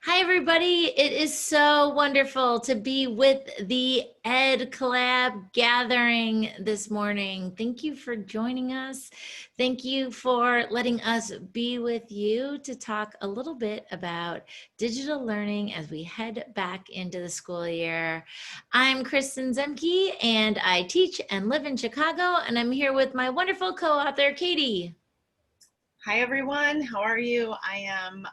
Hi, everybody. It is so wonderful to be with the Ed Collab gathering this morning. Thank you for joining us. Thank you for letting us be with you to talk a little bit about digital learning as we head back into the school year. I'm Kristen Zemke, and I teach and live in Chicago, and I'm here with my wonderful co-author, Katie. Hi everyone, how are you? I am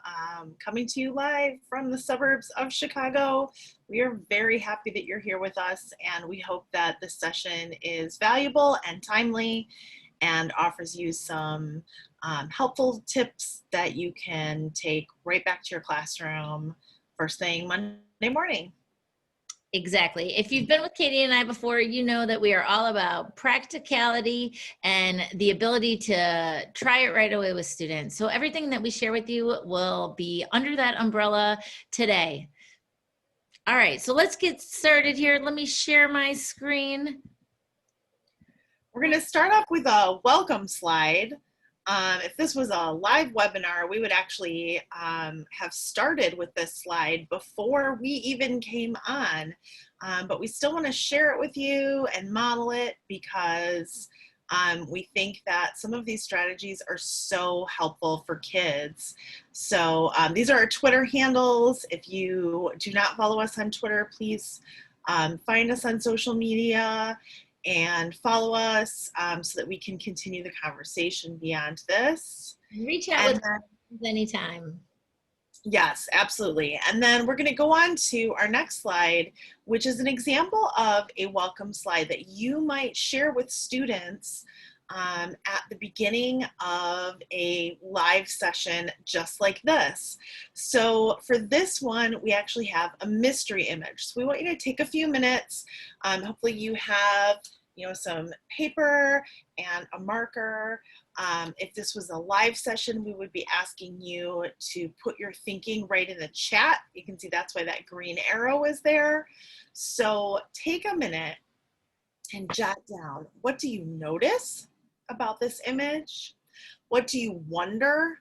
coming to you live from the suburbs of Chicago. We are very happy that you're here with us, and we hope that this session is valuable and timely and offers you some helpful tips that you can take right back to your classroom first thing Monday morning. Exactly. If you've been with Katie and I before, you know that we are all about practicality and the ability to try it right away with students. So everything that we share with you will be under that umbrella today. All right, so let's get started here. Let me share my screen. We're going to start off with a welcome slide. If this was a live webinar, we would actually have started with this slide before we even came on, but we still want to share it with you and model it because we think that some of these strategies are so helpful for kids. So these are our Twitter handles. If you do not follow us on Twitter, please find us on social media and follow us so that we can continue the conversation beyond this. Reach out with us anytime. Yes, absolutely. And then we're going to go on to our next slide, which is an example of a welcome slide that you might share with students at the beginning of a live session just like this. So for this one, we actually have a mystery image. So we want you to take a few minutes. Hopefully you have some paper and a marker. If this was a live session, we would be asking you to put your thinking right in the chat. You can see that's why that green arrow is there. So take a minute and jot down, what do you notice about this image? What do you wonder?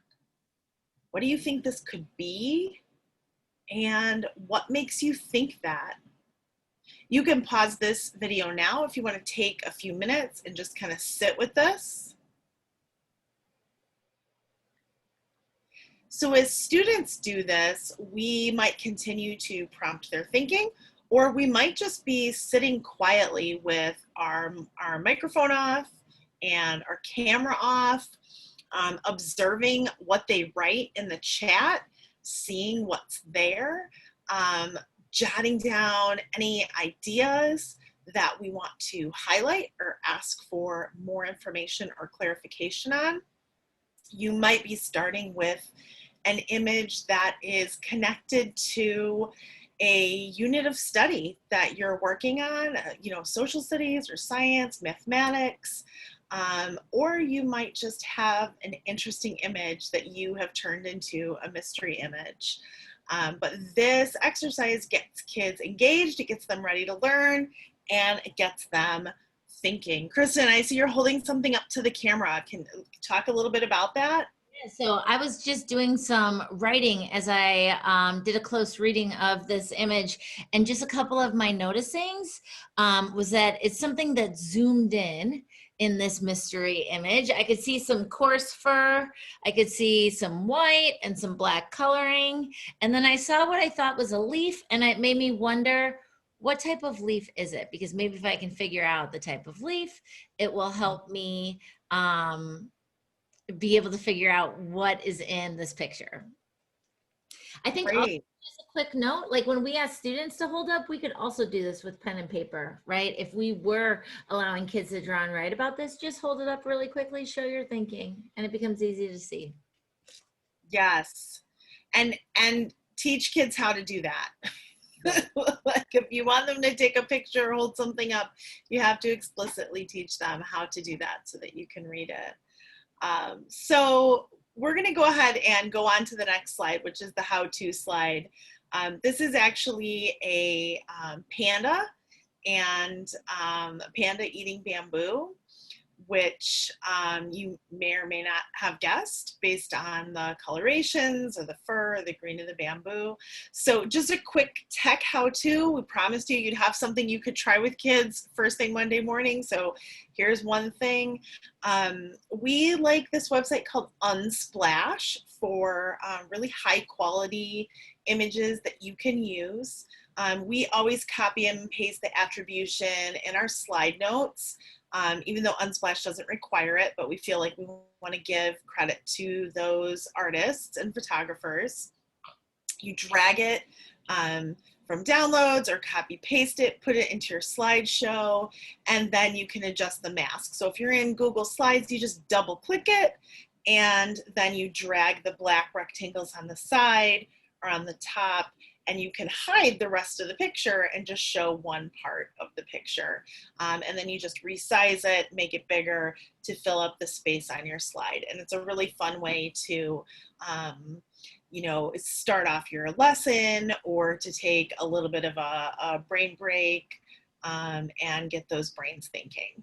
What do you think this could be? And what makes you think that? You can pause this video now if you want to take a few minutes and just kind of sit with this. So as students do this, we might continue to prompt their thinking, or we might just be sitting quietly with our microphone off and our camera off, observing what they write in the chat, seeing what's there, jotting down any ideas that we want to highlight or ask for more information or clarification on. You might be starting with an image that is connected to a unit of study that you're working on, social studies or science, mathematics, or you might just have an interesting image that you have turned into a mystery image. But this exercise gets kids engaged, it gets them ready to learn, and it gets them thinking. Kristen, I see you're holding something up to the camera. Can you talk a little bit about that? So I was just doing some writing as I did a close reading of this image, and just a couple of my noticings was that it's something that zoomed in this mystery image. I could see some coarse fur, I could see some white and some black coloring, and then I saw what I thought was a leaf, and it made me wonder, what type of leaf is it? Because maybe if I can figure out the type of leaf, it will help me be able to figure out what is in this picture. I think also, just a quick note, like when we ask students to hold up, we could also do this with pen and paper, right? If we were allowing kids to draw and write about this, just hold it up really quickly, show your thinking, and it becomes easy to see. Yes, and teach kids how to do that. Like if you want them to take a picture or hold something up, you have to explicitly teach them how to do that so that you can read it. So we're going to go ahead and go on to the next slide, which is the how-to slide. This is actually a panda and a panda eating bamboo. which you may or may not have guessed based on the colorations or the fur or the green of the bamboo. So just a quick tech how-to. We promised you'd have something you could try with kids first thing Monday morning. So here's one thing. We like this website called Unsplash for really high quality images that you can use. We always copy and paste the attribution in our slide notes, even though Unsplash doesn't require it, but we feel like we want to give credit to those artists and photographers. You drag it from downloads or copy paste it, put it into your slideshow, and then you can adjust the mask. So if you're in Google Slides, you just double click it, and then you drag the black rectangles on the side or on the top, and you can hide the rest of the picture and just show one part of the picture. And then you just resize it, make it bigger to fill up the space on your slide. And it's a really fun way to, you know, start off your lesson or to take a little bit of a brain break and get those brains thinking.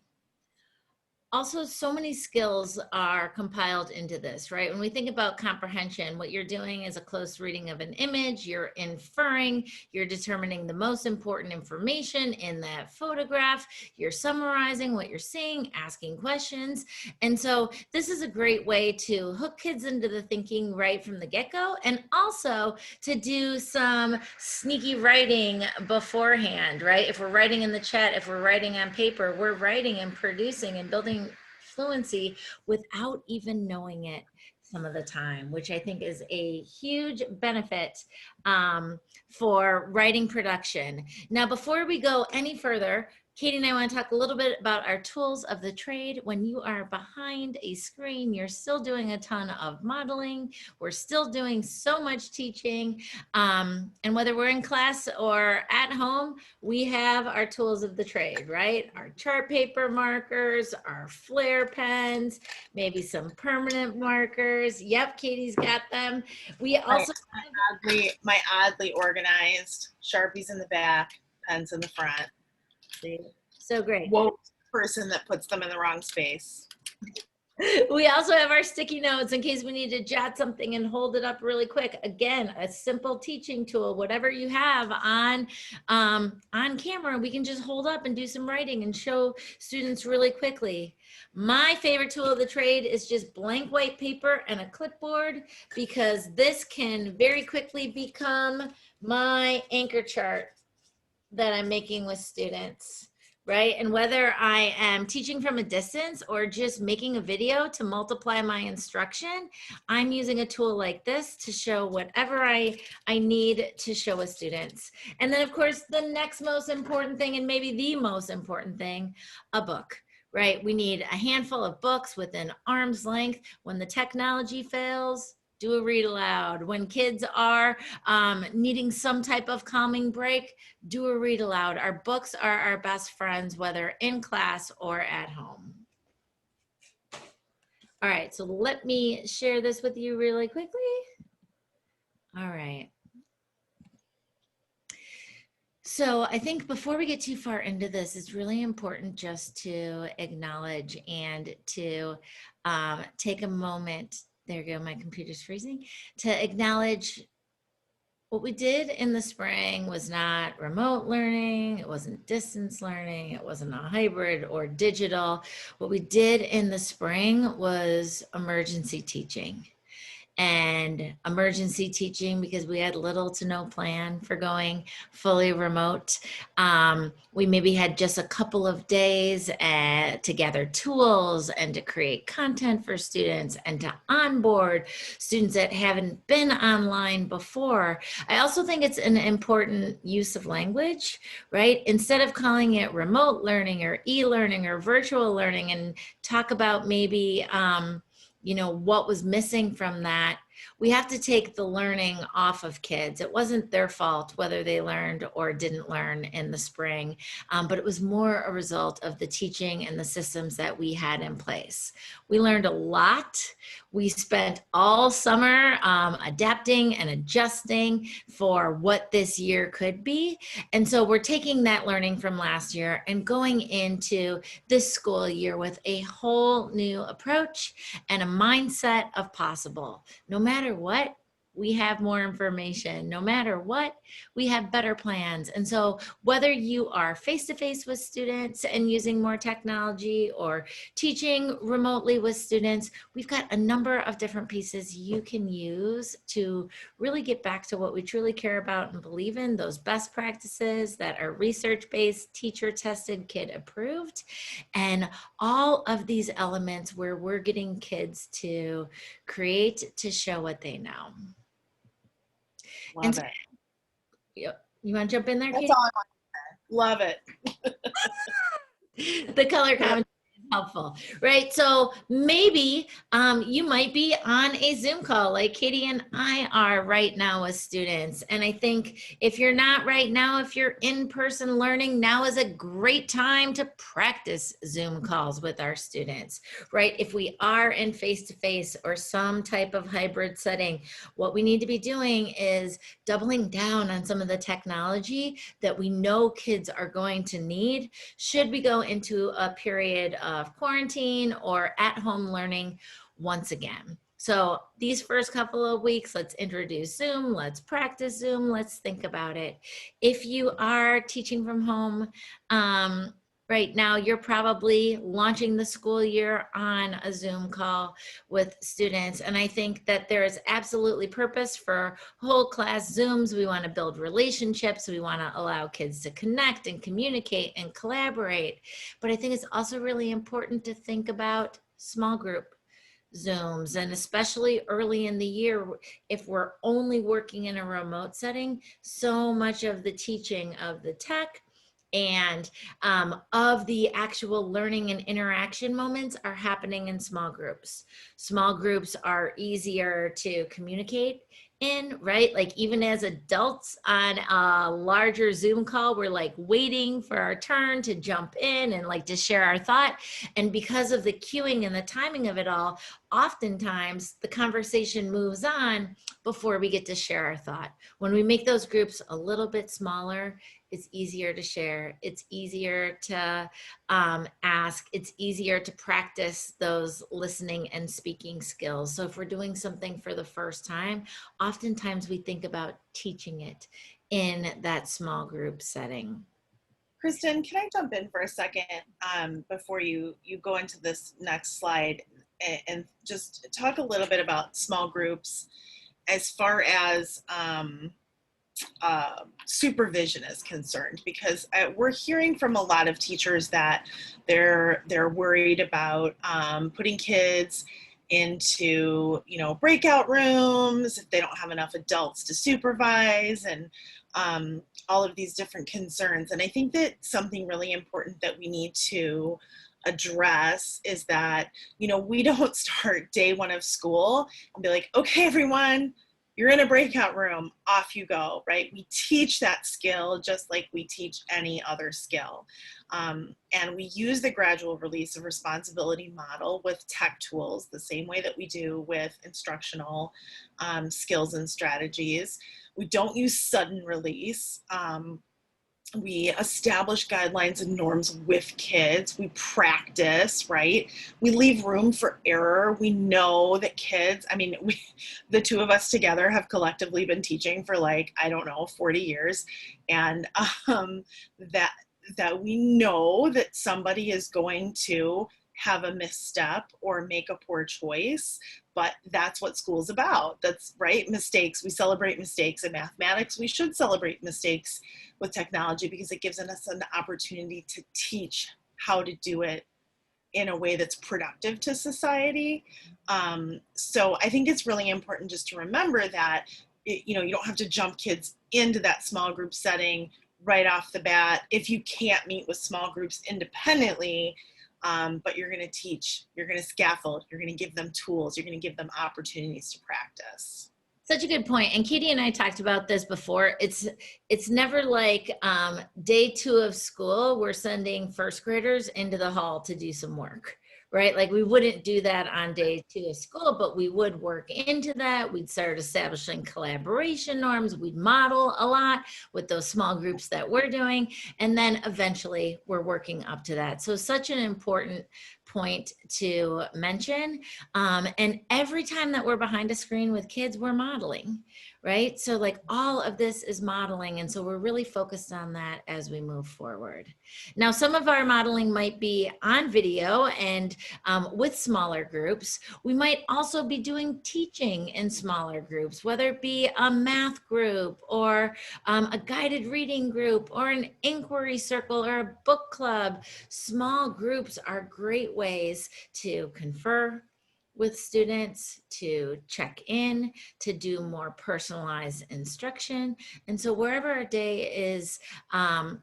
Also, so many skills are compiled into this, right? When we think about comprehension, what you're doing is a close reading of an image, you're inferring, you're determining the most important information in that photograph, you're summarizing what you're seeing, asking questions. And so this is a great way to hook kids into the thinking right from the get-go, and also to do some sneaky writing beforehand, right? If we're writing in the chat, if we're writing on paper, we're writing and producing and building fluency without even knowing it some of the time, which I think is a huge benefit for writing production. Now, before we go any further, Katie and I want to talk a little bit about our tools of the trade. When you are behind a screen, you're still doing a ton of modeling. We're still doing so much teaching. And whether we're in class or at home, we have our tools of the trade, right? Our chart paper markers, our flare pens, maybe some permanent markers. Yep, Katie's got them. We also my oddly organized Sharpies in the back, pens in the front. So great. Whoa, person that puts them in the wrong space. We also have our sticky notes in case we need to jot something and hold it up really quick. Again, a simple teaching tool, whatever you have on camera, we can just hold up and do some writing and show students really quickly. My favorite tool of the trade is just blank white paper and a clipboard, because this can very quickly become my anchor chart that I'm making with students, right? And whether I am teaching from a distance or just making a video to multiply my instruction, I'm using a tool like this to show whatever I need to show with students. And then of course, the next most important thing, and maybe the most important thing, a book. Right? We need a handful of books within arm's length. When the technology fails, do a read aloud. When kids are needing some type of calming break, do a read aloud. Our books are our best friends, whether in class or at home. All right, so let me share this with you really quickly. All right. So I think before we get too far into this, it's really important just to acknowledge and to take a moment. There you go, my computer's freezing. To acknowledge what we did in the spring was not remote learning, it wasn't distance learning, it wasn't a hybrid or digital. What we did in the spring was emergency teaching. And emergency teaching because we had little to no plan for going fully remote. We maybe had just a couple of days to gather tools and to create content for students and to onboard students that haven't been online before. I also think it's an important use of language, right? Instead of calling it remote learning or e-learning or virtual learning, and talk about maybe you know, what was missing from that, we have to take the learning off of kids. It wasn't their fault whether they learned or didn't learn in the spring, but it was more a result of the teaching and the systems that we had in place. We learned a lot. We spent all summer adapting and adjusting for what this year could be. And so we're taking that learning from last year and going into this school year with a whole new approach and a mindset of possible. No matter what, we have more information. No matter what, we have better plans. And so whether you are face-to-face with students and using more technology or teaching remotely with students, we've got a number of different pieces you can use to really get back to what we truly care about and believe in, those best practices that are research-based, teacher-tested, kid-approved, and all of these elements where we're getting kids to create to show what they know. Love it. You want to jump in there, That's Katie? all I want to say. Love it. The color commentary is helpful, right? So maybe you might be on a Zoom call like Katie and I are right now with students. And I think if you're not right now, if you're in person learning, now is a great time to practice Zoom calls with our students, right? If we are in face-to-face or some type of hybrid setting, what we need to be doing is doubling down on some of the technology that we know kids are going to need should we go into a period of quarantine or at-home learning once again. So these first couple of weeks, let's introduce Zoom, let's practice Zoom, let's think about it. If you are teaching from home, right now, you're probably launching the school year on a Zoom call with students. And I think that there is absolutely purpose for whole class Zooms. We want to build relationships. We want to allow kids to connect and communicate and collaborate. But I think it's also really important to think about small group Zooms, and especially early in the year, if we're only working in a remote setting, so much of the teaching of the tech and of the actual learning and interaction moments are happening in small groups. Small groups are easier to communicate in, right? Like even as adults on a larger Zoom call, we're like waiting for our turn to jump in and like to share our thought. And because of the queuing and the timing of it all, oftentimes the conversation moves on before we get to share our thought. When we make those groups a little bit smaller, it's easier to share. It's easier to ask. It's easier to practice those listening and speaking skills. So if we're doing something for the first time, oftentimes we think about teaching it in that small group setting. Kristen, can I jump in for a second before you go into this next slide and just talk a little bit about small groups as far as supervision is concerned, because we're hearing from a lot of teachers that they're worried about putting kids into breakout rooms if they don't have enough adults to supervise, and all of these different concerns. And I think that something really important that we need to address is that we don't start day one of school and be like, okay everyone, you're in a breakout room, off you go, right? We teach that skill just like we teach any other skill. And we use the gradual release of responsibility model with tech tools, the same way that we do with instructional skills and strategies. We don't use sudden release. We establish guidelines and norms with kids. We practice, right? We leave room for error. We know that kids, the two of us together have collectively been teaching for 40 years. And that we know that somebody is going to have a misstep or make a poor choice, but that's what school's about. That's right, mistakes. We celebrate mistakes in mathematics. We should celebrate mistakes with technology because it gives us an opportunity to teach how to do it in a way that's productive to society. So I think it's really important just to remember that you don't have to jump kids into that small group setting right off the bat if you can't meet with small groups independently. But you're going to teach, you're going to scaffold, you're going to give them tools, you're going to give them opportunities to practice. Such a good point. And Katie and I talked about this before. It's never like day 2 of school, we're sending first graders into the hall to do some work, right? Like we wouldn't do that on day 2 of school, but we would work into that. We'd start establishing collaboration norms. We'd model a lot with those small groups that we're doing. And then eventually we're working up to that. So such an important point to mention. And every time that we're behind a screen with kids, we're modeling, right? So like all of this is modeling. And so we're really focused on that as we move forward. Now, some of our modeling might be on video and with smaller groups. We might also be doing teaching in smaller groups, whether it be a math group or a guided reading group or an inquiry circle or a book club. Small groups are great ways to confer with students, to check in, to do more personalized instruction. And so wherever our day is,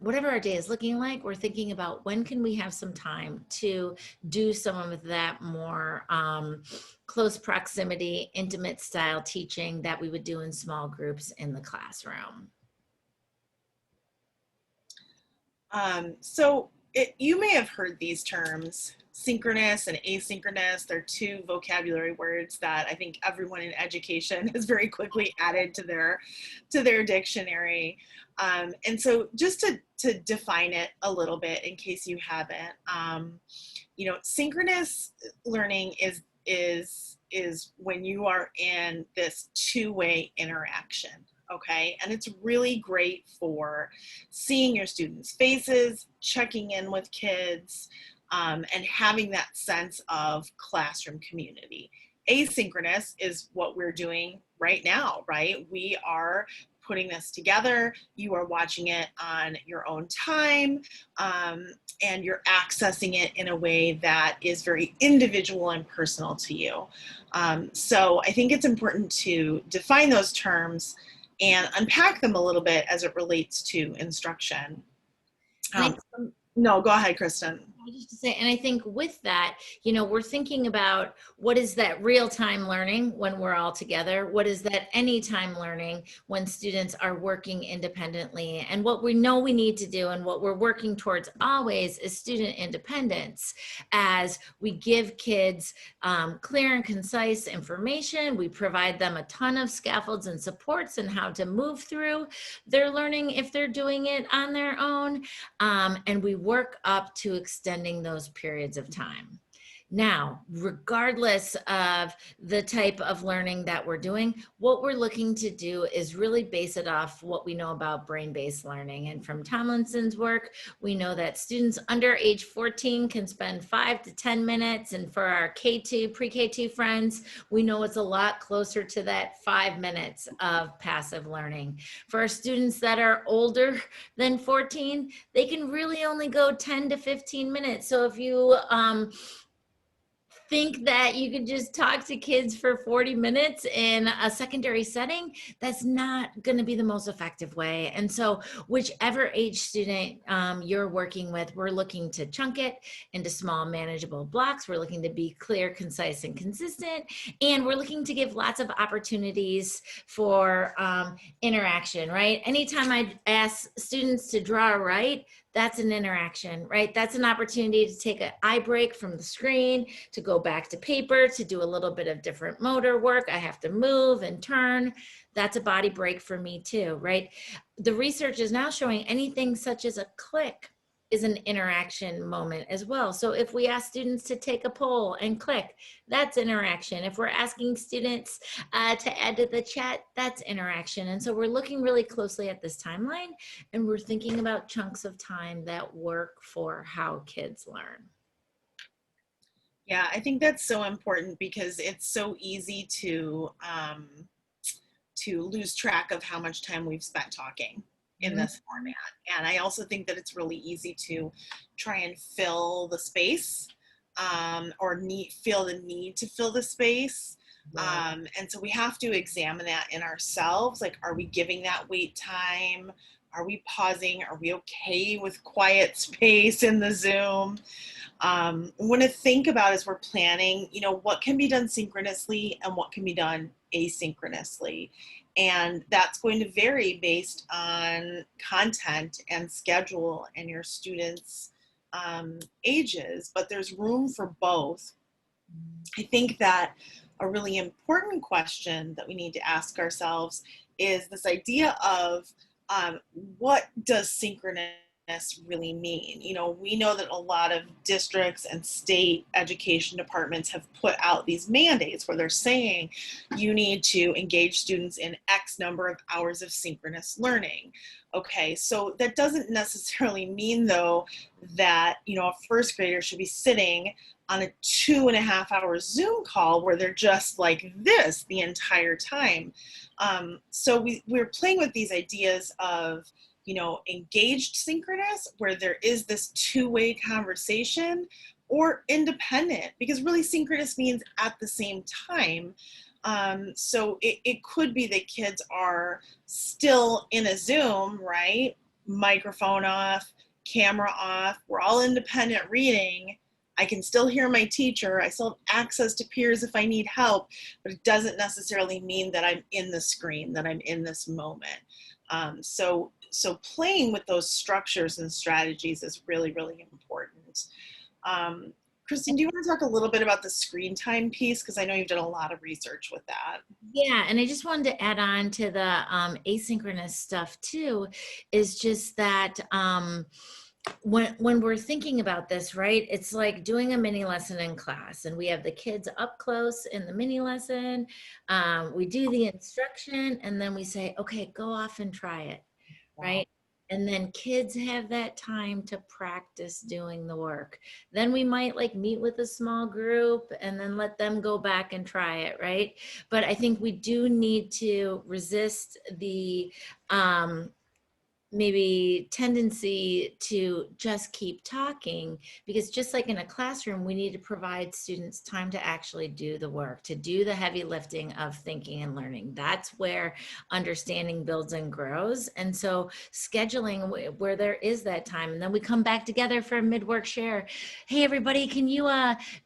whatever our day is looking like, we're thinking about when can we have some time to do some of that more close proximity, intimate style teaching that we would do in small groups in the classroom. You may have heard these terms, synchronous and asynchronous. They're two vocabulary words that I think everyone in education has very quickly added to their dictionary. And so just to define it a little bit in case you haven't, synchronous learning is when you are in this two-way interaction. Okay, and it's really great for seeing your students' faces, checking in with kids, and having that sense of classroom community. Asynchronous is what we're doing right now, right? We are putting this together. You are watching it on your own time, and you're accessing it in a way that is very individual and personal to you. So I think it's important to define those terms and unpack them a little bit as it relates to instruction. No, go ahead, Kristen. Just to say, and I think with that, we're thinking about what is that real-time learning when we're all together? What is that anytime learning when students are working independently? And what we know we need to do and what we're working towards always is student independence as we give kids clear and concise information. We provide them a ton of scaffolds and supports and how to move through their learning if they're doing it on their own. And we work up to extending those periods of time. Now, regardless of the type of learning that we're doing, what we're looking to do is really base it off what we know about brain-based learning. And from Tomlinson's work, we know that students under age 14 can spend 5 to 10 minutes. And for our K2, pre-K2 friends, we know it's a lot closer to that 5 minutes of passive learning. For our students that are older than 14, they can really only go 10 to 15 minutes. So if you think that you could just talk to kids for 40 minutes in a secondary setting, that's not going to be the most effective way. And so whichever age student you're working with, we're looking to chunk it into small manageable blocks. We're looking to be clear, concise, and consistent. And we're looking to give lots of opportunities for interaction, right? Anytime I ask students to draw or write, that's an interaction, right? That's an opportunity to take an eye break from the screen, to go back to paper, to do a little bit of different motor work. I have to move and turn. That's a body break for me too, right? The research is now showing anything such as a click is an interaction moment as well. So if we ask students to take a poll and click, that's interaction. If we're asking students to add to the chat, that's interaction. And so we're looking really closely at this timeline, and we're thinking about chunks of time that work for how kids learn. Yeah, I think that's so important because it's so easy to lose track of how much time we've spent talking in this format. And I also think that it's really easy to try and fill the space or feel the need to fill the space. Yeah. And so we have to examine that in ourselves. Like, are we giving that wait time? Are we pausing? Are we okay with quiet space in the Zoom? We want to think about as we're planning, what can be done synchronously and what can be done asynchronously. And that's going to vary based on content and schedule and your students' ages, but there's room for both. I think that a really important question that we need to ask ourselves is this idea of what does synchronous really mean? You know, we know that a lot of districts and state education departments have put out these mandates where they're saying you need to engage students in X number of hours of synchronous learning. Okay, so that doesn't necessarily mean, though, that, you know, a first grader should be sitting on a 2.5 hour Zoom call where they're just like this the entire time. So we're playing with these ideas of, you know, engaged synchronous, where there is this two-way conversation, or independent, because really synchronous means at the same time. So it could be that kids are still in a Zoom, right? Microphone off, camera off, we're all independent reading. I can still hear my teacher. I still have access to peers if I need help, but it doesn't necessarily mean that I'm in the screen, that I'm in this moment. So playing with those structures and strategies is really, really important. Kristen, do you want to talk a little bit about the screen time piece? Because I know you've done a lot of research with that. Yeah, and I just wanted to add on to the asynchronous stuff too, is just that when we're thinking about this, right, it's like doing a mini lesson in class, and we have the kids up close in the mini lesson. We do the instruction, and then we say, okay, go off and try it, right? And then kids have that time to practice doing the work. Then we might like meet with a small group and then let them go back and try it, right? But I think we do need to resist the maybe tendency to just keep talking, because just like in a classroom, we need to provide students time to actually do the work, to do the heavy lifting of thinking and learning. That's where understanding builds and grows. And so scheduling where there is that time, and then we come back together for a mid-work share. Hey, everybody, can you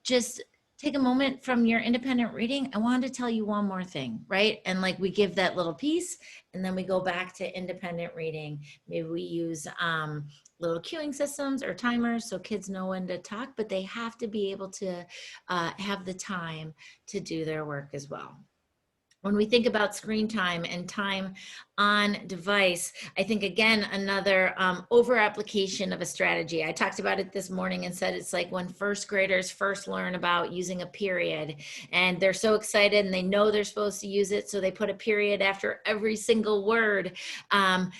just take a moment from your independent reading? I wanted to tell you one more thing, right? And like we give that little piece, and then we go back to independent reading. Maybe we use little cueing systems or timers so kids know when to talk, but they have to be able to have the time to do their work as well. When we think about screen time and time on device, I think, again, another over application of a strategy. I talked about it this morning and said it's like when first graders first learn about using a period, and they're so excited and they know they're supposed to use it, so they put a period after every single word.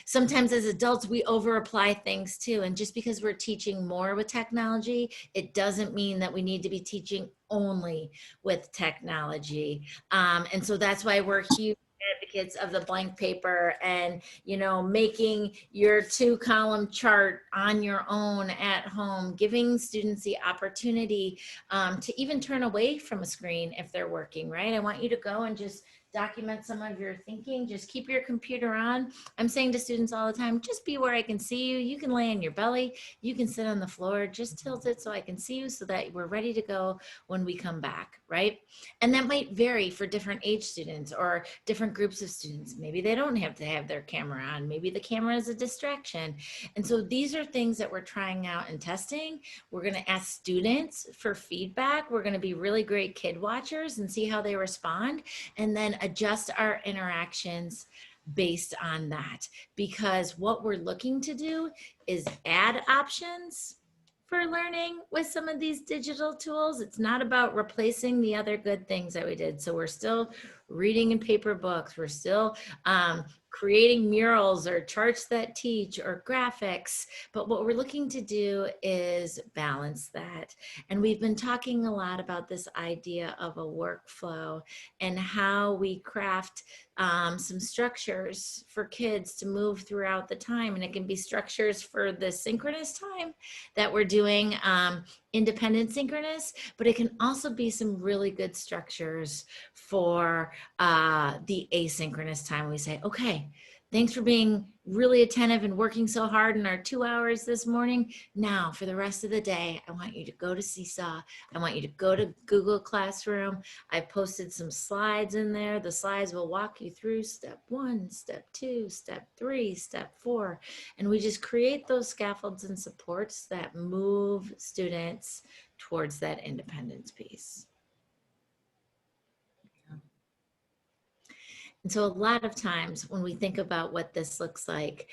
Sometimes as adults, we over apply things too. And just because we're teaching more with technology, it doesn't mean that we need to be teaching only with technology. And so that's why we're huge advocates of the blank paper, and, you know, making your 2-column chart on your own at home, giving students the opportunity to even turn away from a screen if they're working, right? I want you to go and just document some of your thinking. Just keep your computer on. I'm saying to students all the time, just be where I can see you. You can lay on your belly. You can sit on the floor. Just tilt it so I can see you, so that we're ready to go when we come back, right? And that might vary for different age students or different groups of students. Maybe they don't have to have their camera on. Maybe the camera is a distraction. And so these are things that we're trying out and testing. We're going to ask students for feedback. We're going to be really great kid watchers and see how they respond, and then adjust our interactions based on that. Because what we're looking to do is add options for learning with some of these digital tools. It's not about replacing the other good things that we did. So we're still reading in paper books. We're still creating murals or charts that teach or graphics. But what we're looking to do is balance that. And we've been talking a lot about this idea of a workflow and how we craft some structures for kids to move throughout the time. And it can be structures for the synchronous time that we're doing, independent synchronous, but it can also be some really good structures for the asynchronous time. We say, okay, Thanks for being really attentive and working so hard in our 2 hours this morning. Now, for the rest of the day, I want you to go to Seesaw. I want you to go to Google Classroom. I posted some slides in there. The slides will walk you through step 1, step 2, step 3, step 4. And we just create those scaffolds and supports that move students towards that independence piece. And so a lot of times when we think about what this looks like,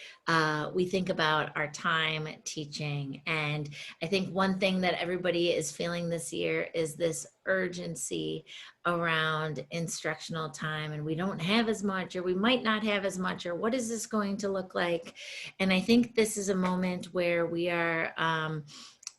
we think about our time teaching. And I think one thing that everybody is feeling this year is this urgency around instructional time. And we don't have as much, or we might not have as much, or what is this going to look like? And I think this is a moment where we are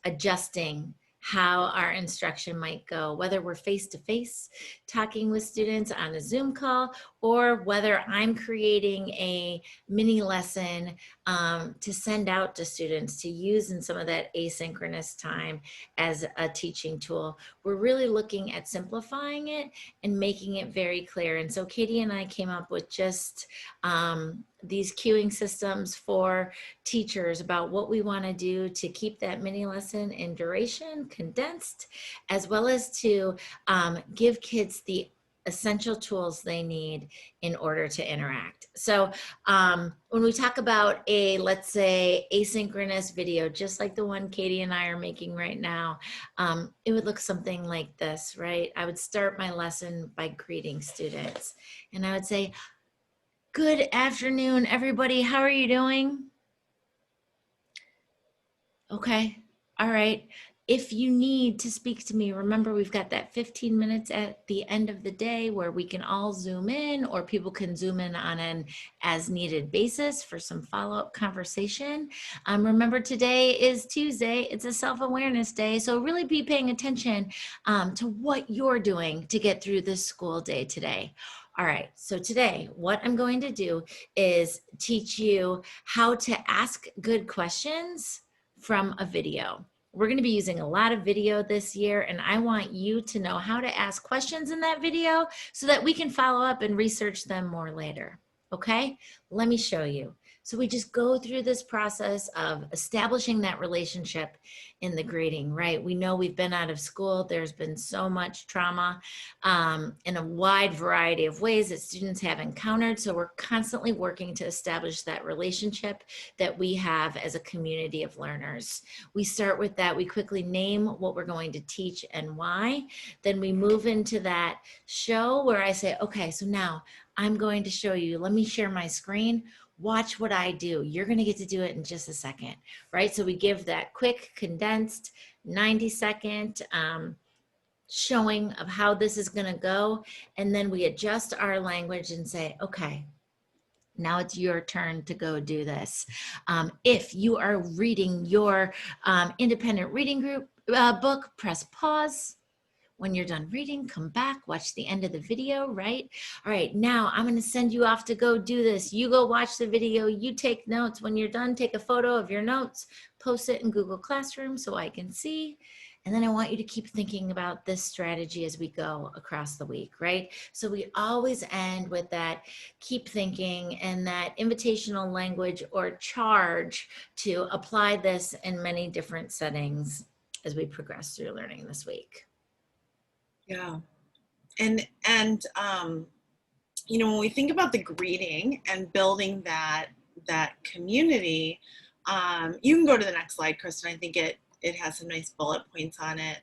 adjusting how our instruction might go, whether we're face-to-face talking with students on a Zoom call, or whether I'm creating a mini lesson to send out to students to use in some of that asynchronous time as a teaching tool. We're really looking at simplifying it and making it very clear. And so Katie and I came up with just these queuing systems for teachers about what we want to do to keep that mini lesson in duration condensed, as well as to give kids the essential tools they need in order to interact. So when we talk about a, let's say, asynchronous video, just like the one Katie and I are making right now, it would look something like this, right? I would start my lesson by greeting students, and I would say, "Good afternoon, everybody. How are you doing?" Okay. All right. If you need to speak to me, remember we've got that 15 minutes at the end of the day where we can all Zoom in, or people can Zoom in on an as needed basis for some follow-up conversation. Remember, today is Tuesday. It's a self-awareness day. So really be paying attention to what you're doing to get through this school day today. All right, so today what I'm going to do is teach you how to ask good questions from a video. We're going to be using a lot of video this year, and I want you to know how to ask questions in that video so that we can follow up and research them more later. Okay, let me show you. So we just go through this process of establishing that relationship in the greeting, right? We know we've been out of school. There's been so much trauma in a wide variety of ways that students have encountered. So we're constantly working to establish that relationship that we have as a community of learners. We start with that. We quickly name what we're going to teach and why. Then we move into that show where I say, okay, so now I'm going to show you, let me share my screen. Watch what I do. You're going to get to do it in just a second, right? So we give that quick, condensed 90-second showing of how this is going to go. And then we adjust our language and say, okay, now it's your turn to go do this. If you are reading your independent reading group book, press pause. When you're done reading, come back, watch the end of the video, right? All right, now I'm gonna send you off to go do this. You go watch the video, you take notes. When you're done, take a photo of your notes, post it in Google Classroom so I can see. And then I want you to keep thinking about this strategy as we go across the week, right? So we always end with that keep thinking and that invitational language or charge to apply this in many different settings as we progress through learning this week. Yeah. And you know, when we think about the greeting and building that community, you can go to the next slide, Kristen. I think it has some nice bullet points on it.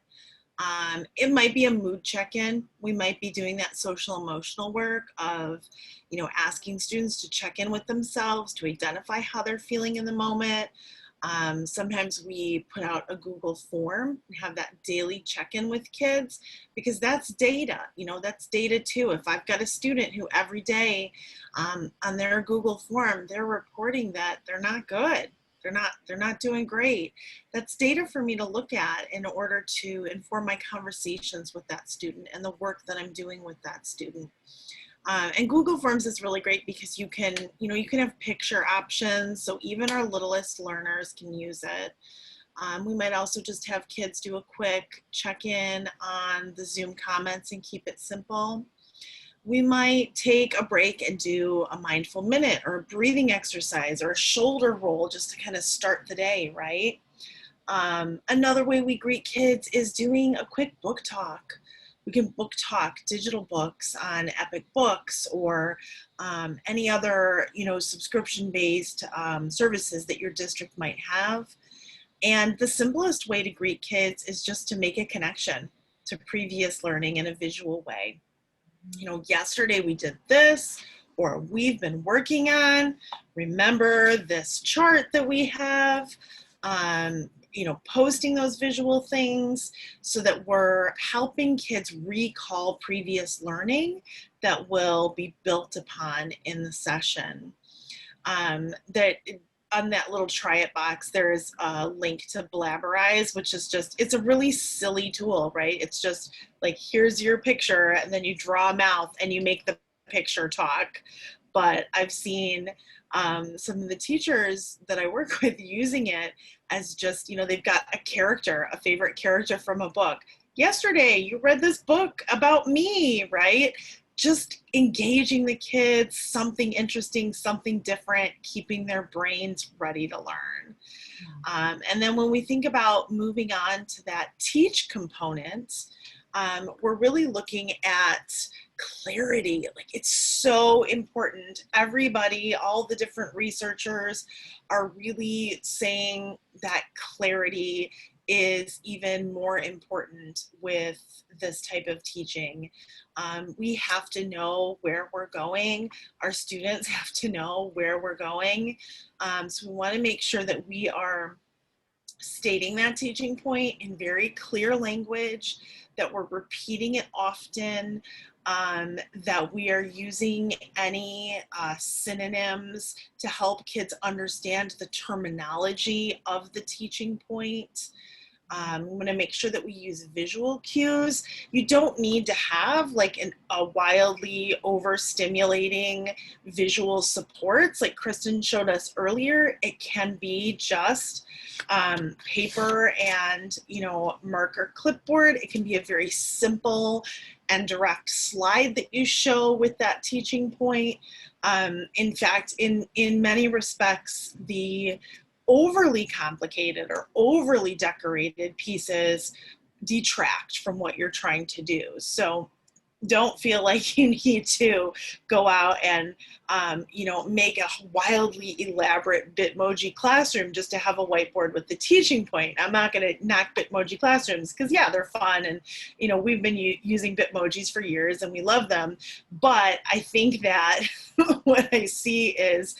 It might be a mood check-in. We might be doing that social emotional work of, you know, asking students to check in with themselves, to identify how they're feeling in the moment. Sometimes we put out a Google form and have that daily check-in with kids, because that's data, you know, that's data too. If I've got a student who every day on their Google form, they're reporting that they're not good, they're not doing great, that's data for me to look at in order to inform my conversations with that student and the work that I'm doing with that student. And Google Forms is really great because you can have picture options, so even our littlest learners can use it. We might also just have kids do a quick check-in on the Zoom comments and keep it simple. we might take a break and do a mindful minute or a breathing exercise or a shoulder roll just to kind of start the day, right? Another way we greet kids is doing a quick book talk. We can book talk digital books on Epic Books or any other, subscription-based services that your district might have. And the simplest way to greet kids is just to make a connection to previous learning in a visual way. Yesterday we did this, or we've been working on, remember this chart that we have, posting those visual things so that we're helping kids recall previous learning that will be built upon in the session. That on that little try it box, there's a link to Blabberize, which is it's a really silly tool, right? It's just like, here's your picture, and then you draw a mouth and you make the picture talk. But I've seen some of the teachers that I work with using it as just, they've got a character, a favorite character from a book. Yesterday, you read this book about me, right? Just engaging the kids, something interesting, something different, keeping their brains ready to learn. And then when we think about moving on to that teach component, we're really looking at clarity. Like, it's so important. Everybody, all the different researchers are really saying that clarity is even more important with this type of teaching. We have to know where we're going. Our students have to know where we're going. So we want to make sure that we are stating that teaching point in very clear language, that we're repeating it often, that we are using any synonyms to help kids understand the terminology of the teaching point. We want to make sure that we use visual cues. You don't need to have like a wildly overstimulating visual supports like Kristen showed us earlier. It can be just paper and marker clipboard. It can be a very simple and direct slide that you show with that teaching point. In fact, in many respects, the overly complicated or overly decorated pieces detract from what you're trying to do. So don't feel like you need to go out and make a wildly elaborate Bitmoji classroom just to have a whiteboard with the teaching point. I'm not going to knock Bitmoji classrooms because, yeah, they're fun, and we've been using Bitmojis for years and we love them. But I think that what I see is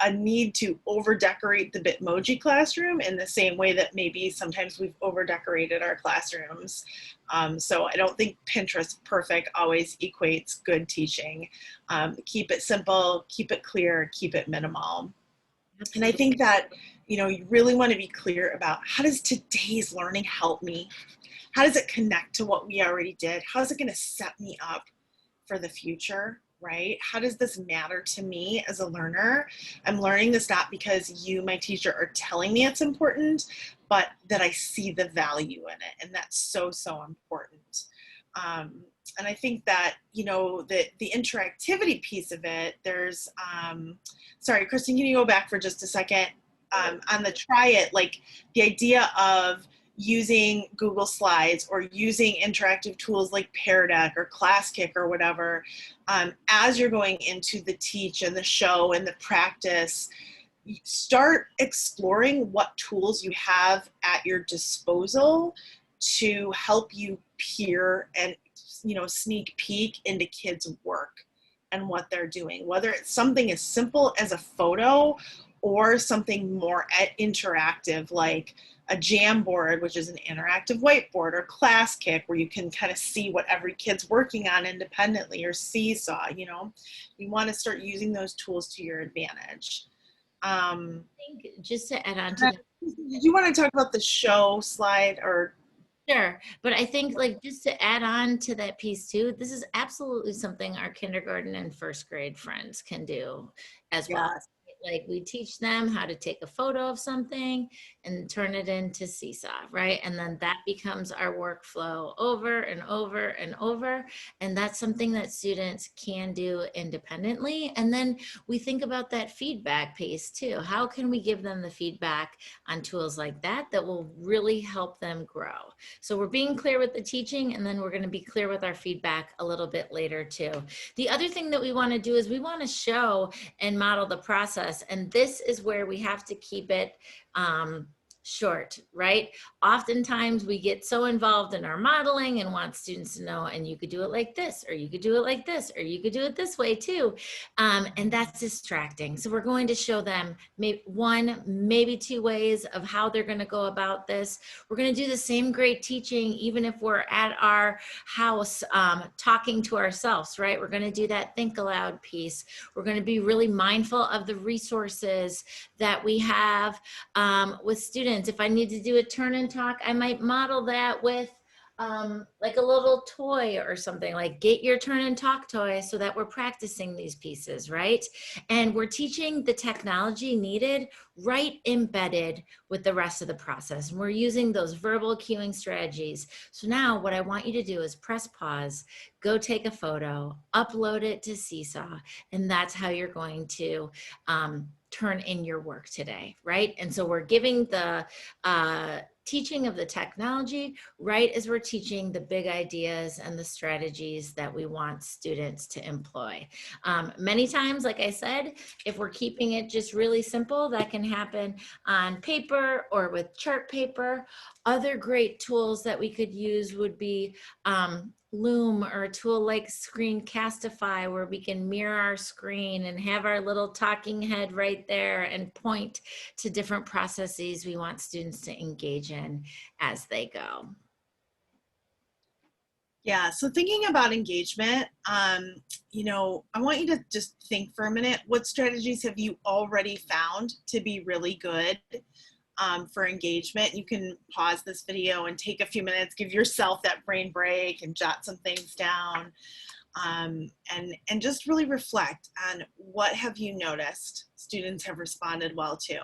a need to over decorate the Bitmoji classroom in the same way that maybe sometimes we've over decorated our classrooms. So I don't think Pinterest perfect always equates good teaching. Keep it simple, keep it clear, keep it minimal. And I think that, you really want to be clear about, how does today's learning help me? How does it connect to what we already did? How is it going to set me up for the future? Right? How does this matter to me as a learner? I'm learning this not because you, my teacher, are telling me it's important, but that I see the value in it. And that's so, so important. And I think that, the interactivity piece of it, there's, sorry, Kristen, can you go back for just a second? On the try it, like the idea of using Google Slides or using interactive tools like Pear Deck or ClassKick or whatever, as you're going into the teach and the show and the practice, start exploring what tools you have at your disposal to help you peer and sneak peek into kids' work and what they're doing, whether it's something as simple as a photo or something more interactive like a Jamboard, which is an interactive whiteboard, or ClassKick, where you can kind of see what every kid's working on independently, or Seesaw. You want to start using those tools to your advantage. I think just to add on to that. Did you want to talk about the show slide or? Sure, but I think like just to add on to that piece too, this is absolutely something our kindergarten and first grade friends can do as well. Yes. like we teach them how to take a photo of something and turn it into Seesaw, right? And then that becomes our workflow over and over and over. And that's something that students can do independently. And then we think about that feedback piece too. How can we give them the feedback on tools like that that will really help them grow? So we're being clear with the teaching, and then we're going to be clear with our feedback a little bit later too. The other thing that we want to do is we want to show and model the process. And this is where we have to keep it short, right? Oftentimes we get so involved in our modeling and want students to know, and you could do it like this, or you could do it like this, or you could do it this way too. And that's distracting. So we're going to show them maybe one, maybe two ways of how they're going to go about this. We're going to do the same great teaching, even if we're at our house talking to ourselves, right? We're going to do that think aloud piece. We're going to be really mindful of the resources that we have with students. If I need to do a turn and talk, I might model that with like a little toy or something, like get your turn and talk toy, so that we're practicing these pieces, right? And we're teaching the technology needed right embedded with the rest of the process. And we're using those verbal cueing strategies. So now what I want you to do is press pause, go take a photo, upload it to Seesaw, and that's how you're going to turn in your work today, right? And so we're giving the teaching of the technology right as we're teaching the big ideas and the strategies that we want students to employ. Many times, like I said, if we're keeping it just really simple, that can happen on paper or with chart paper. Other great tools that we could use would be Loom, or a tool like Screencastify, where we can mirror our screen and have our little talking head right there and point to different processes we want students to engage in as they go. Yeah, so thinking about engagement, you know, I want you to just think for a minute, what strategies have you already found to be really good for engagement? You can pause this video and take a few minutes, give yourself that brain break and jot some things down, and just really reflect on what have you noticed students have responded well to.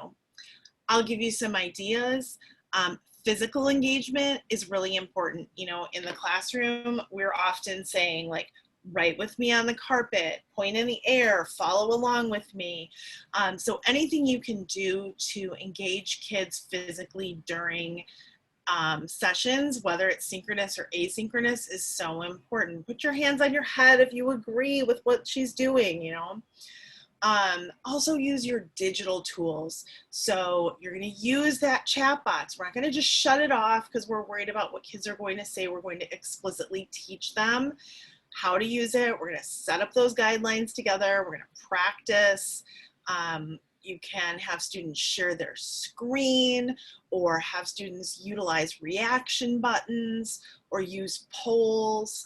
I'll give you some ideas. Physical engagement is really important. You know, in the classroom, we're often saying like, write with me on the carpet, point in the air, follow along with me. So anything you can do to engage kids physically during sessions, whether it's synchronous or asynchronous, is so important. Put your hands on your head if you agree with what she's doing, you know. Also use your digital tools. So you're going to use that chat box. We're not going to just shut it off because we're worried about what kids are going to say. We're going to explicitly teach them how to use it. We're going to set up those guidelines together. We're going to practice. You can have students share their screen, or have students utilize reaction buttons or use polls.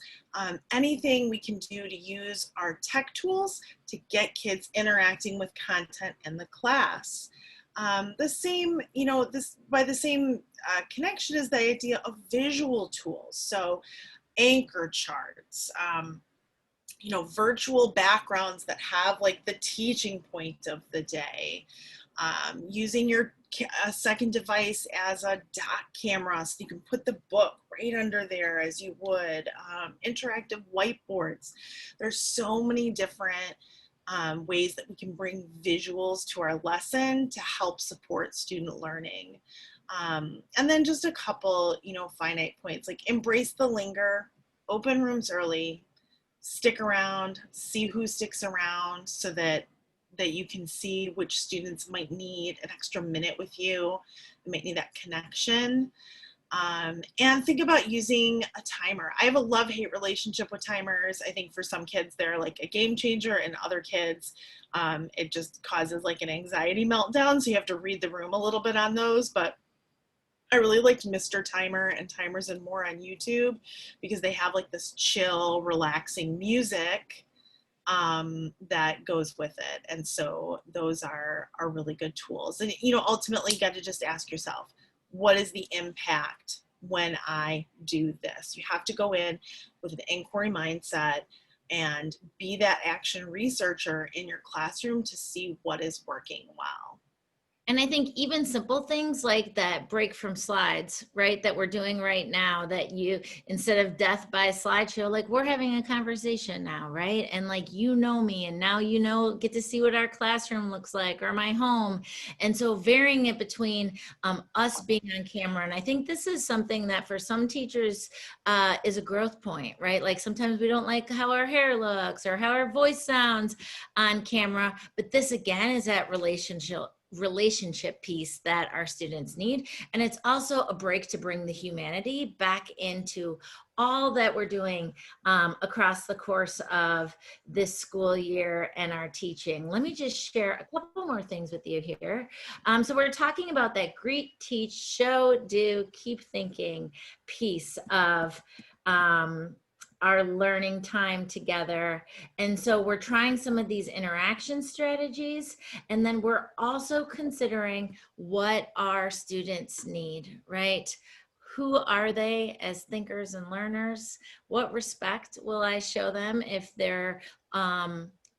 Anything we can do to use our tech tools to get kids interacting with content in the class. The same, you know, by the same connection is the idea of visual tools. So anchor charts, you know, virtual backgrounds that have like the teaching point of the day, using your second device as a dot camera so you can put the book right under there as you would, interactive whiteboards. There's so many different ways that we can bring visuals to our lesson to help support student learning. And then just a couple, you know, finite points, like embrace the linger, open rooms early, stick around, see who sticks around, so that you can see which students might need an extra minute with you, might need that connection. And think about using a timer. I have a love-hate relationship with timers. I think for some kids, they're like a game changer, and other kids, it just causes like an anxiety meltdown. So you have to read the room a little bit on those. But I really liked Mr. Timer and Timers and More on YouTube, because they have like this chill, relaxing music that goes with it. And so those are really good tools. And, you know, ultimately you got to just ask yourself, what is the impact when I do this? You have to go in with an inquiry mindset. and be that action researcher in your classroom to see what is working well. And I think even simple things like that break from slides, right, that we're doing right now, that you, instead of death by slideshow, like we're having a conversation now, right? And like, you know me, and now you know, get to see what our classroom looks like or my home. And so varying it between us being on camera. And I think this is something that for some teachers is a growth point, right? Like sometimes we don't like how our hair looks or how our voice sounds on camera, but this again is that relationship piece that our students need. And it's also a break to bring the humanity back into all that we're doing across the course of this school year and our teaching. Let me just share a couple more things with you here. So we're talking about that greet, teach, show, do, keep thinking piece of our learning time together. And so we're trying some of these interaction strategies, and then we're also considering what our students need, right? Who are they as thinkers and learners? What respect will I show them if they're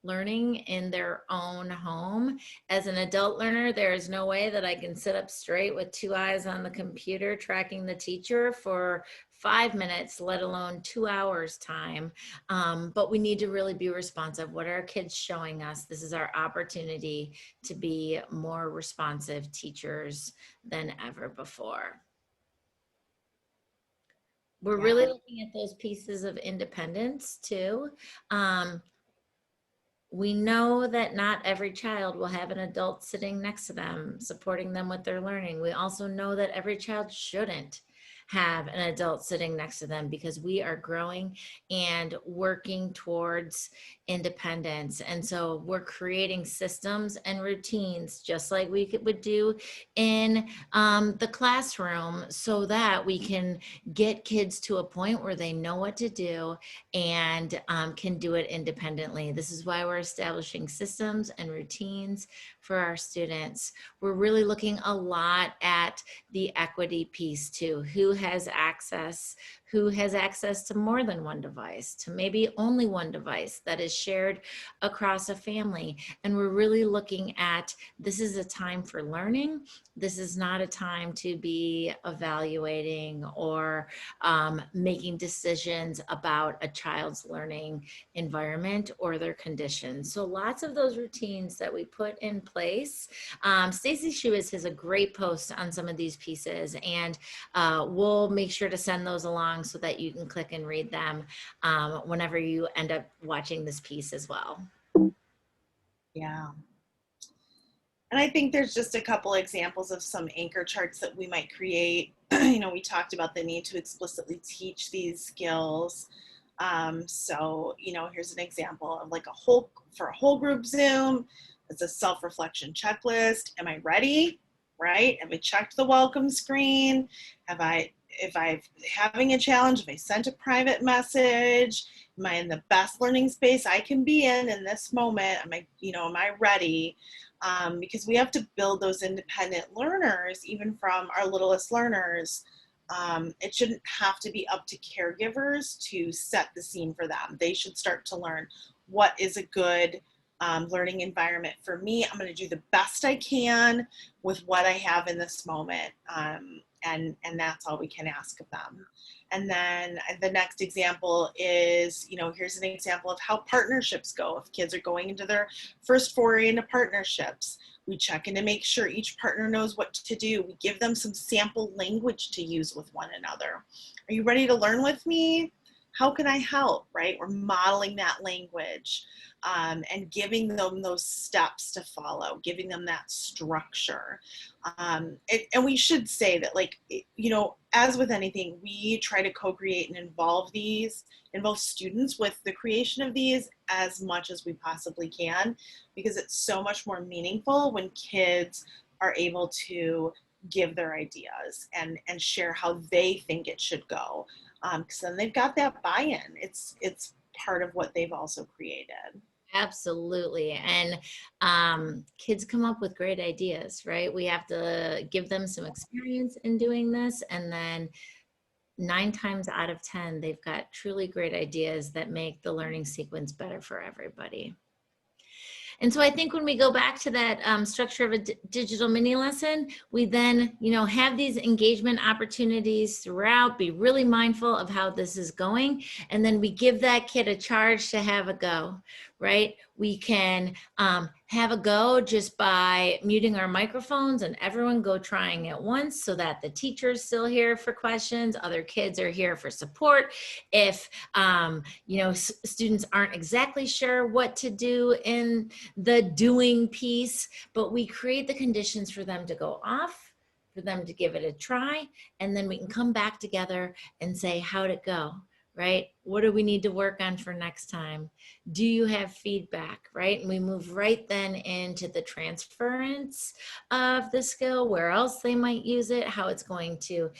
learning in their own home? As an adult learner, there is no way that I can sit up straight with two eyes on the computer tracking the teacher for 5 minutes, let alone 2 hours time. But we need to really be responsive. What are our kids showing us? This is our opportunity to be more responsive teachers than ever before. We're really looking at those pieces of independence too. We know that not every child will have an adult sitting next to them, supporting them with their learning. We also know that every child shouldn't have an adult sitting next to them, because we are growing and working towards independence. And so we're creating systems and routines just like we would do in the classroom, so that we can get kids to a point where they know what to do and can do it independently. This is why we're establishing systems and routines for our students. We're really looking a lot at the equity piece too. Who has access to more than one device, to maybe only one device that is shared across a family. And we're really looking at, this is a time for learning. This is not a time to be evaluating or making decisions about a child's learning environment or their conditions. So lots of those routines that we put in place. Stacy Shuis has a great post on some of these pieces, and we'll make sure to send those along so that you can click and read them whenever you end up watching this piece as well. Yeah. And I think there's just a couple examples of some anchor charts that we might create. We talked about the need to explicitly teach these skills. So, here's an example of like for a whole group Zoom. It's a self-reflection checklist. Am I ready? Right? Have I checked the welcome screen? If I'm having a challenge, if I sent a private message, am I in the best learning space I can be in this moment? Am I ready? Because we have to build those independent learners, even from our littlest learners. It shouldn't have to be up to caregivers to set the scene for them. They should start to learn what is a good learning environment for me. I'm going to do the best I can with what I have in this moment. And that's all we can ask of them. And then the next example is, here's an example of how partnerships go. If kids are going into their first foray into partnerships, we check in to make sure each partner knows what to do. We give them some sample language to use with one another. Are you ready to learn with me? How can I help, right? We're modeling that language and giving them those steps to follow, giving them that structure. And we should say that, as with anything, we try to co-create and involve students with the creation of these as much as we possibly can, because it's so much more meaningful when kids are able to give their ideas and share how they think it should go. Because then they've got that buy-in. It's part of what they've also created. Absolutely. And kids come up with great ideas, right? We have to give them some experience in doing this, and then 9 times out of 10, they've got truly great ideas that make the learning sequence better for everybody. And so I think when we go back to that structure of a digital mini lesson, we then, have these engagement opportunities throughout, be really mindful of how this is going. And then we give that kid a charge to have a go, right? We can have a go just by muting our microphones and everyone go trying at once so that the teacher's still here for questions, other kids are here for support. If, students aren't exactly sure what to do in the doing piece, but we create the conditions for them to go off, for them to give it a try, and then we can come back together and say, how'd it go, right? What do we need to work on for next time? Do you have feedback, right? And we move right then into the transference of the skill, where else they might use it, how it's going to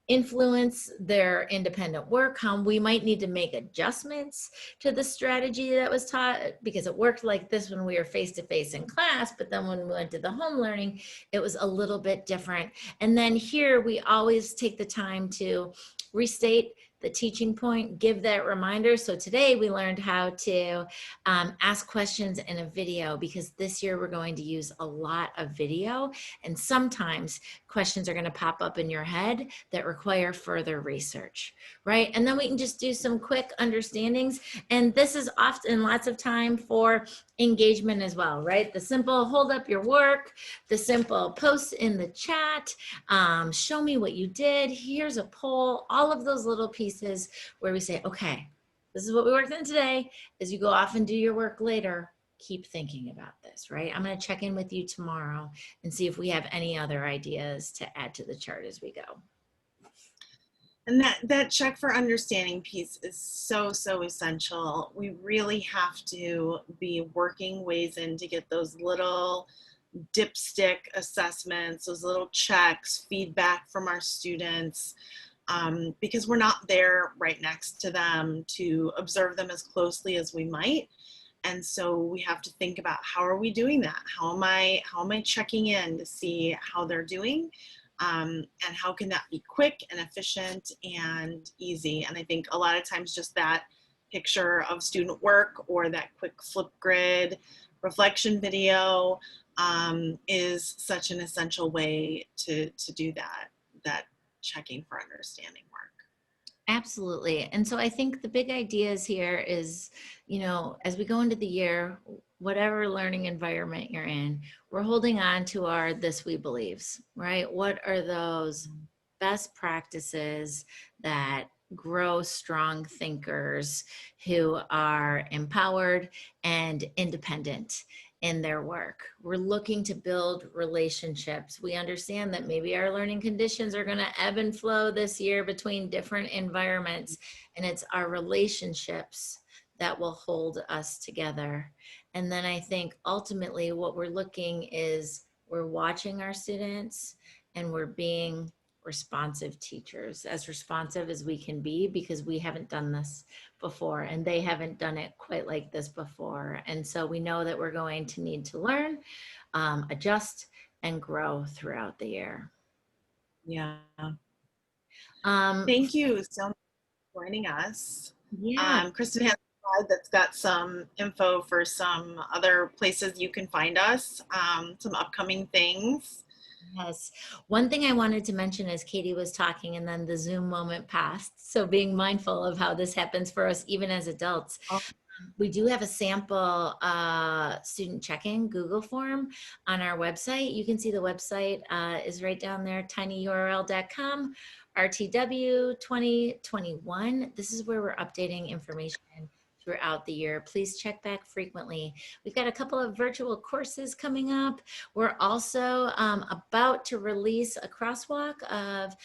influence their independent work, how we might need to make adjustments to the strategy that was taught, because it worked like this when we were face-to-face in class, but then when we went to the home learning, it was a little bit different. And then here we always take the time to restate the teaching point, give that reminder. So today we learned how to ask questions in a video, because this year we're going to use a lot of video, and sometimes questions are going to pop up in your head that require further research, right? And then we can just do some quick understandings. And this is often lots of time for engagement as well, right? The simple hold up your work, the simple post in the chat, show me what you did, here's a poll, all of those little pieces where we say, okay, this is what we worked on today. As you go off and do your work later, keep thinking about this, right? I'm going to check in with you tomorrow and see if we have any other ideas to add to the chart as we go. And that check for understanding piece is so, so essential. We really have to be working ways in to get those little dipstick assessments, those little checks, feedback from our students, because we're not there right next to them to observe them as closely as we might. And so we have to think about, how are we doing that? How am I checking in to see how they're doing? And how can that be quick and efficient and easy? And I think a lot of times just that picture of student work or that quick Flipgrid reflection video is such an essential way to do that checking for understanding work. Absolutely. And so I think the big ideas here is, as we go into the year, whatever learning environment you're in, we're holding on to our this we believes, right? What are those best practices that grow strong thinkers who are empowered and independent in their work? We're looking to build relationships. We understand that maybe our learning conditions are going to ebb and flow this year between different environments, and it's our relationships that will hold us together. And then I think ultimately what we're looking is we're watching our students and we're being responsive teachers, as responsive as we can be, because we haven't done this before and they haven't done it quite like this before. And so we know that we're going to need to learn, adjust, and grow throughout the year. Yeah. Thank you so much for joining us. Yeah. Kristen has a slide that's got some info for some other places you can find us, some upcoming things. Yes. One thing I wanted to mention as Katie was talking and then the Zoom moment passed. So being mindful of how this happens for us, even as adults. Oh. We do have a sample student check-in Google form on our website. You can see the website is right down there, tinyurl.com, RTW 2021. This is where we're updating information throughout the year. Please check back frequently. We've got a couple of virtual courses coming up. We're also about to release a crosswalk of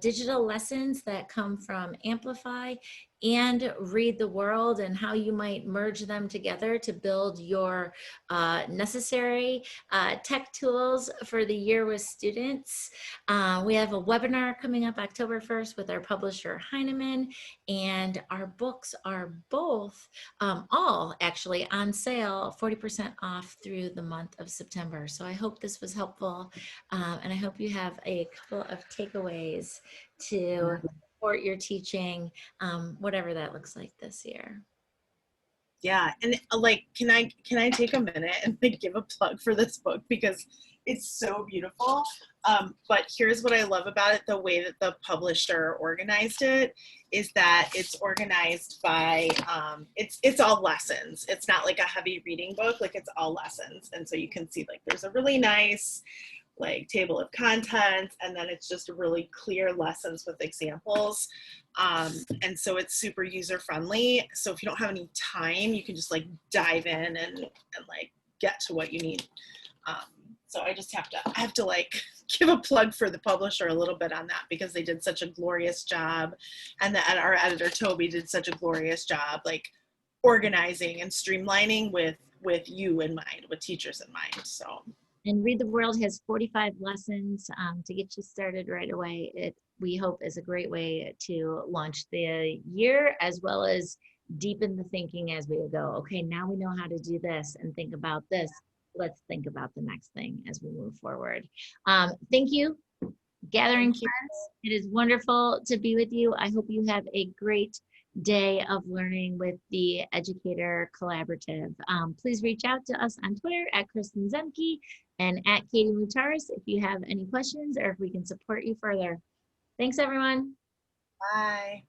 digital lessons that come from Amplify and Read the World, and how you might merge them together to build your necessary tech tools for the year with students. We have a webinar coming up October 1st with our publisher Heinemann, and our books are both all actually on sale 40% off through the month of September. So I hope this was helpful, and I hope you have a couple of takeaways to support your teaching, whatever that looks like this year. Yeah, and like, can I take a minute and like give a plug for this book because it's so beautiful. But here's what I love about it: the way that the publisher organized it is that it's organized by it's all lessons. It's not like a heavy reading book; like it's all lessons, and so you can see like there's a really nice like table of contents, and then it's just really clear lessons with examples. And so it's super user friendly. So if you don't have any time, you can just like dive in and like get to what you need. So I just have to like give a plug for the publisher a little bit on that because they did such a glorious job, and our editor Toby did such a glorious job like organizing and streamlining with you in mind, with teachers in mind. So. And Read the World has 45 lessons to get you started right away. It, we hope, is a great way to launch the year as well as deepen the thinking as we go. Okay, now we know how to do this and think about this. Let's think about the next thing as we move forward. Thank you, Gathering Friends. It is wonderful to be with you. I hope you have a great day of learning with the Educator Collaborative. Please reach out to us on Twitter at Kristen Zemke and at Katie Mutaris if you have any questions or if we can support you further. Thanks, everyone. Bye.